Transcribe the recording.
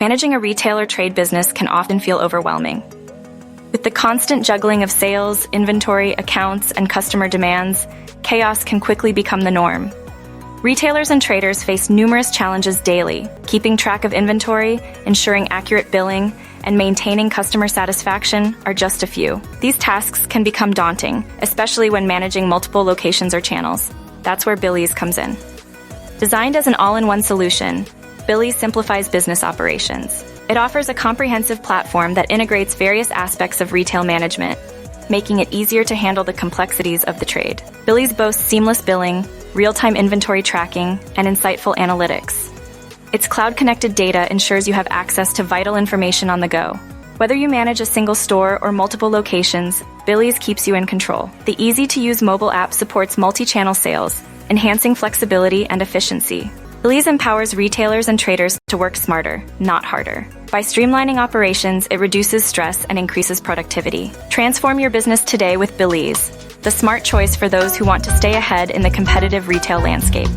Managing a retail or trade business can often feel overwhelming. With the constant juggling of sales, inventory, accounts, and customer demands, chaos can quickly become the norm. Retailers and traders face numerous challenges daily, keeping track of inventory, ensuring accurate billing, and maintaining customer satisfaction are just a few. These tasks can become daunting, especially when managing multiple locations or channels. That's where Billees comes in. Designed as an all-in-one solution, Billees simplifies business operations. It offers a comprehensive platform that integrates various aspects of retail management, making it easier to handle the complexities of the trade. Billees boasts seamless billing, real-time inventory tracking, and insightful analytics. Its cloud-connected data ensures you have access to vital information on the go. Whether you manage a single store or multiple locations, Billees keeps you in control. The easy-to-use mobile app supports multi-channel sales, enhancing flexibility and efficiency. Billees empowers retailers and traders to work smarter, not harder. By streamlining operations, it reduces stress and increases productivity. Transform your business today with Billees, the smart choice for those who want to stay ahead in the competitive retail landscape.